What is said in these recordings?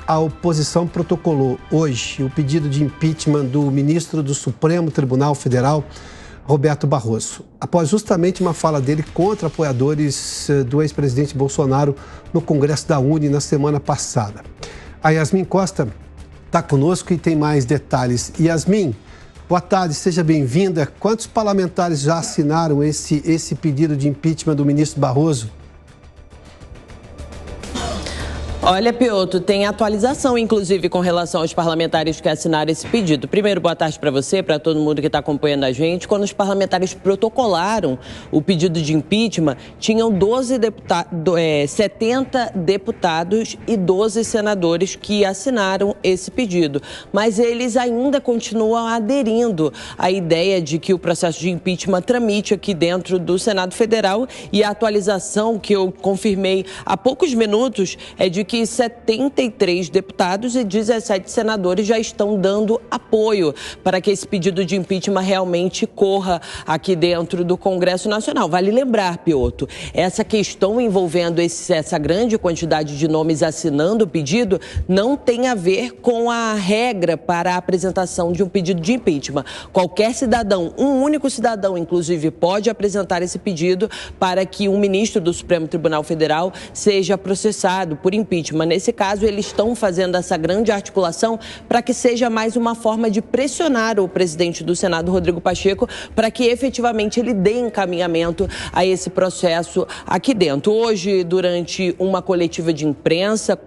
a oposição protocolou hoje o pedido de impeachment do ministro do Supremo Tribunal Federal, Roberto Barroso, após justamente uma fala dele contra apoiadores do ex-presidente Bolsonaro no Congresso da UNE na semana passada. A Yasmin Costa está conosco e tem mais detalhes. Yasmin, boa tarde, seja bem-vinda. Quantos parlamentares já assinaram esse pedido de impeachment do ministro Barroso? Olha, Piotr, tem atualização, inclusive, com relação aos parlamentares que assinaram esse pedido. Primeiro, boa tarde para você, para todo mundo que está acompanhando a gente. Quando os parlamentares protocolaram o pedido de impeachment, tinham 70 deputados e 12 senadores que assinaram esse pedido. Mas eles ainda continuam aderindo à ideia de que o processo de impeachment tramite aqui dentro do Senado Federal. E a atualização que eu confirmei há poucos minutos é de que 73 deputados e 17 senadores já estão dando apoio para que esse pedido de impeachment realmente corra aqui dentro do Congresso Nacional. Vale lembrar, Piotr, essa questão envolvendo essa grande quantidade de nomes assinando o pedido não tem a ver com a regra para a apresentação de um pedido de impeachment. Qualquer cidadão, um único cidadão, inclusive, pode apresentar esse pedido para que um ministro do Supremo Tribunal Federal seja processado por impeachment. Nesse caso, eles estão fazendo essa grande articulação para que seja mais uma forma de pressionar o presidente do Senado, Rodrigo Pacheco, para que efetivamente ele dê encaminhamento a esse processo aqui dentro. Hoje, durante uma coletiva de imprensa,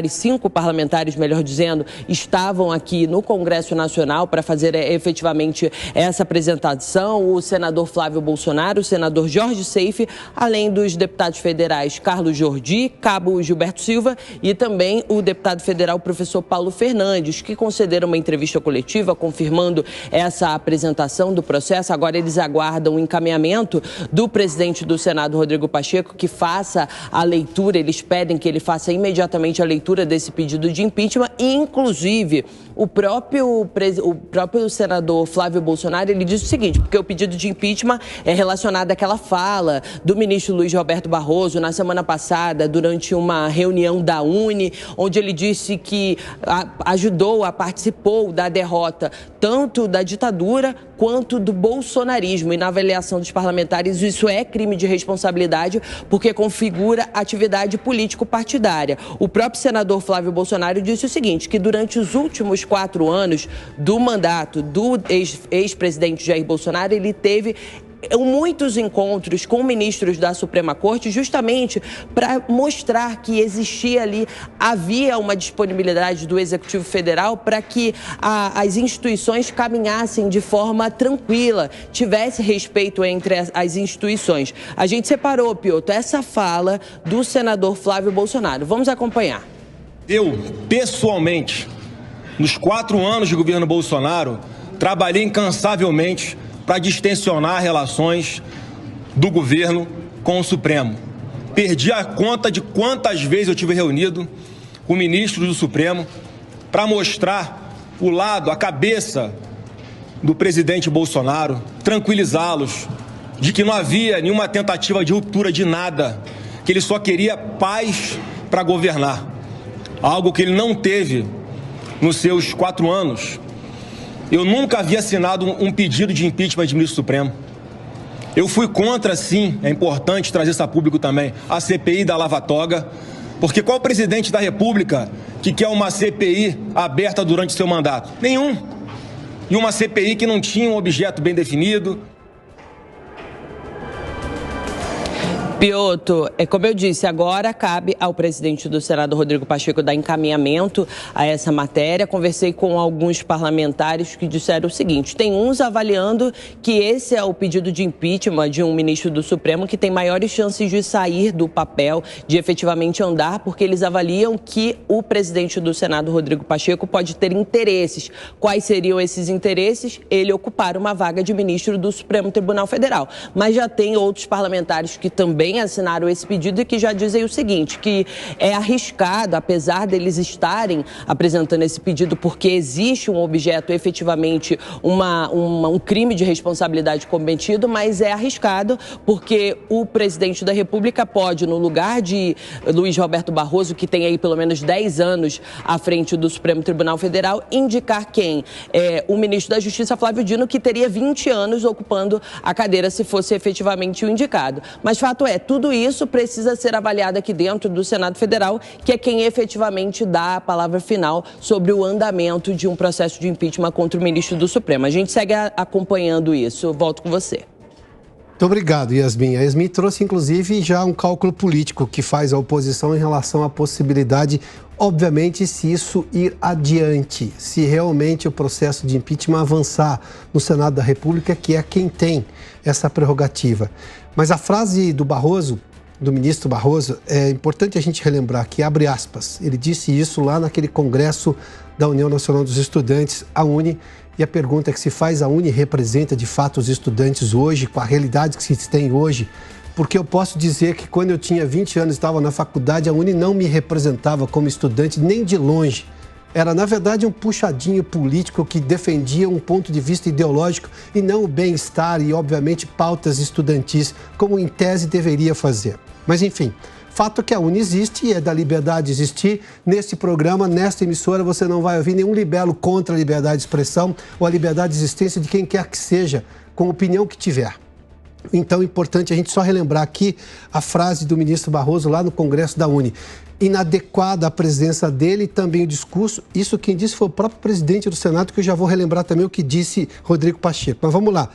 5 parlamentares, melhor dizendo, estavam aqui no Congresso Nacional para fazer efetivamente essa apresentação. O senador Flávio Bolsonaro, o senador Jorge Seife, além dos deputados federais Carlos Jordi, Cabo Gilberto Silva e também o deputado federal professor Paulo Fernandes, que concederam uma entrevista coletiva confirmando essa apresentação do processo. Agora eles aguardam o encaminhamento do presidente do Senado, Rodrigo Pacheco, que faça a leitura. Eles pedem que ele faça imediatamente a leitura desse pedido de impeachment e, inclusive, o próprio senador Flávio Bolsonaro, ele disse o seguinte, porque o pedido de impeachment é relacionado àquela fala do ministro Luiz Roberto Barroso na semana passada, durante uma reunião da UNE, onde ele disse que participou da derrota tanto da ditadura quanto do bolsonarismo. E na avaliação dos parlamentares, isso é crime de responsabilidade porque configura atividade político-partidária. O próprio senador Flávio Bolsonaro disse o seguinte, que durante os últimos 4 anos do mandato do ex-presidente Jair Bolsonaro, ele teve muitos encontros com ministros da Suprema Corte justamente para mostrar que havia uma disponibilidade do Executivo Federal para que as instituições caminhassem de forma tranquila, tivesse respeito entre as instituições. A gente separou, Piotr, essa fala do senador Flávio Bolsonaro. Vamos acompanhar. Eu, pessoalmente, nos 4 anos de governo Bolsonaro, trabalhei incansavelmente para distensionar relações do governo com o Supremo. Perdi a conta de quantas vezes eu tive reunido com ministros do Supremo para mostrar o lado, a cabeça do presidente Bolsonaro, tranquilizá-los de que não havia nenhuma tentativa de ruptura de nada, que ele só queria paz para governar, algo que ele não teve nos seus 4 anos. Eu nunca havia assinado um pedido de impeachment de ministro Supremo. Eu fui contra, sim, é importante trazer isso a público também, a CPI da Lava Toga, porque qual presidente da República que quer uma CPI aberta durante seu mandato? Nenhum. E uma CPI que não tinha um objeto bem definido. Piotr, como eu disse, agora cabe ao presidente do Senado, Rodrigo Pacheco, dar encaminhamento a essa matéria. Conversei com alguns parlamentares que disseram o seguinte, tem uns avaliando que esse é o pedido de impeachment de um ministro do Supremo que tem maiores chances de sair do papel, de efetivamente andar, porque eles avaliam que o presidente do Senado, Rodrigo Pacheco, pode ter interesses. Quais seriam esses interesses? Ele ocupar uma vaga de ministro do Supremo Tribunal Federal. Mas já tem outros parlamentares que também também assinaram esse pedido e que já dizem o seguinte, que é arriscado, apesar deles estarem apresentando esse pedido porque existe um objeto, efetivamente, um crime de responsabilidade cometido, mas é arriscado porque o presidente da República pode, no lugar de Luiz Roberto Barroso, que tem aí pelo menos 10 anos à frente do Supremo Tribunal Federal, indicar quem? O ministro da Justiça, Flávio Dino, que teria 20 anos ocupando a cadeira se fosse efetivamente o indicado. Mas fato é, tudo isso precisa ser avaliado aqui dentro do Senado Federal, que é quem efetivamente dá a palavra final sobre o andamento de um processo de impeachment contra o ministro do Supremo. A gente segue acompanhando isso. Eu volto com você. Muito obrigado, Yasmin. A Yasmin trouxe, inclusive, já um cálculo político que faz a oposição em relação à possibilidade, obviamente, se isso ir adiante, se realmente o processo de impeachment avançar no Senado da República, que é quem tem essa prerrogativa. Mas a frase do Barroso, do ministro Barroso, é importante a gente relembrar que, abre aspas, ele disse isso lá naquele congresso da União Nacional dos Estudantes, a UNE, e a pergunta que se faz, a UNE representa de fato os estudantes hoje, com a realidade que se tem hoje? Porque eu posso dizer que quando eu tinha 20 anos e estava na faculdade, a UNE não me representava como estudante, nem de longe. Era, na verdade, um puxadinho político que defendia um ponto de vista ideológico e não o bem-estar e, obviamente, pautas estudantis, como em tese deveria fazer. Mas, enfim, fato é que a UNE existe e é da liberdade existir. Neste programa, nesta emissora, você não vai ouvir nenhum libelo contra a liberdade de expressão ou a liberdade de existência de quem quer que seja, com a opinião que tiver. Então, é importante a gente só relembrar aqui a frase do ministro Barroso lá no Congresso da UNE. Inadequada a presença dele e também o discurso. Isso quem disse foi o próprio presidente do Senado, que eu já vou relembrar também o que disse Rodrigo Pacheco. Mas vamos lá.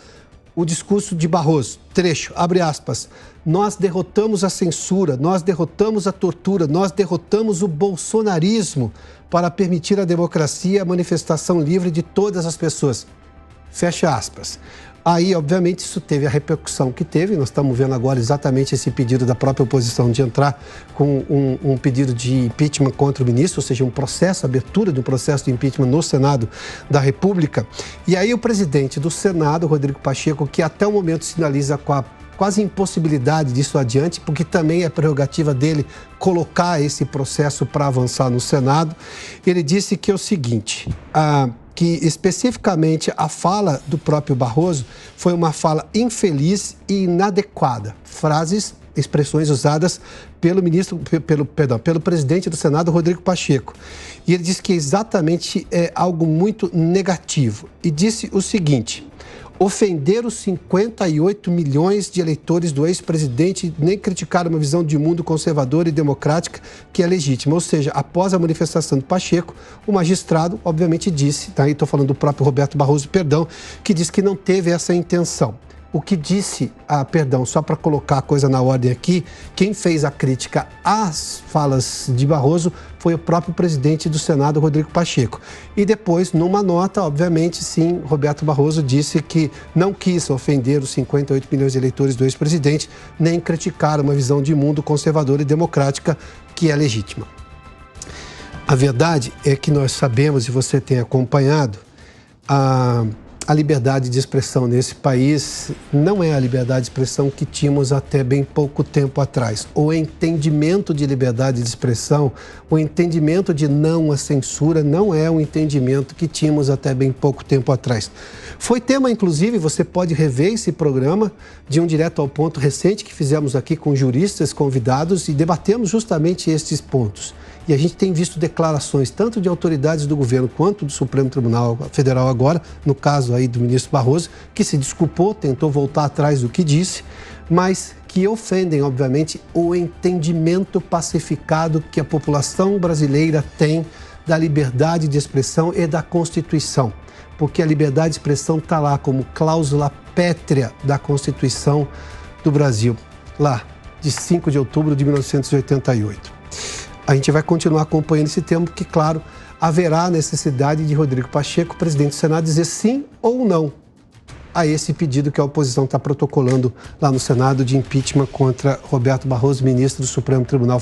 O discurso de Barroso, trecho, abre aspas. Nós derrotamos a censura, nós derrotamos a tortura, nós derrotamos o bolsonarismo para permitir a democracia e a manifestação livre de todas as pessoas. Fecha aspas. Aí, obviamente, isso teve a repercussão que teve. Nós estamos vendo agora exatamente esse pedido da própria oposição de entrar com um pedido de impeachment contra o ministro, ou seja, um processo, abertura de um processo de impeachment no Senado da República. E aí o presidente do Senado, Rodrigo Pacheco, que até o momento sinaliza com a quase impossibilidade disso adiante, porque também é prerrogativa dele colocar esse processo para avançar no Senado, ele disse que é o seguinte... que especificamente a fala do próprio Barroso foi uma fala infeliz e inadequada. Expressões usadas pelo presidente do Senado, Rodrigo Pacheco. E ele disse que exatamente é algo muito negativo. E disse o seguinte: ofender os 58 milhões de eleitores do ex-presidente, nem criticar uma visão de mundo conservadora e democrática que é legítima. Ou seja, após a manifestação do Pacheco, o magistrado, obviamente, disse, tá aí estou falando do próprio Roberto Barroso, perdão, que disse que não teve essa intenção. O que disse, só para colocar a coisa na ordem aqui, quem fez a crítica às falas de Barroso foi o próprio presidente do Senado, Rodrigo Pacheco. E depois, numa nota, obviamente, sim, Roberto Barroso disse que não quis ofender os 58 milhões de eleitores do ex-presidente, nem criticar uma visão de mundo conservadora e democrática que é legítima. A verdade é que nós sabemos, e você tem acompanhado, a liberdade de expressão nesse país não é a liberdade de expressão que tínhamos até bem pouco tempo atrás. O entendimento de liberdade de expressão, o entendimento de não à censura não é o entendimento que tínhamos até bem pouco tempo atrás. Foi tema, inclusive, você pode rever esse programa de um Direto ao Ponto recente que fizemos aqui com juristas convidados e debatemos justamente estes pontos. E a gente tem visto declarações tanto de autoridades do governo quanto do Supremo Tribunal Federal agora, no caso aí do ministro Barroso, que se desculpou, tentou voltar atrás do que disse, mas que ofendem, obviamente, o entendimento pacificado que a população brasileira tem da liberdade de expressão e da Constituição. Porque a liberdade de expressão está lá como cláusula pétrea da Constituição do Brasil, lá de 5 de outubro de 1988. A gente vai continuar acompanhando esse tema, porque, claro, haverá a necessidade de Rodrigo Pacheco, presidente do Senado, dizer sim ou não a esse pedido que a oposição está protocolando lá no Senado de impeachment contra Roberto Barroso, ministro do Supremo Tribunal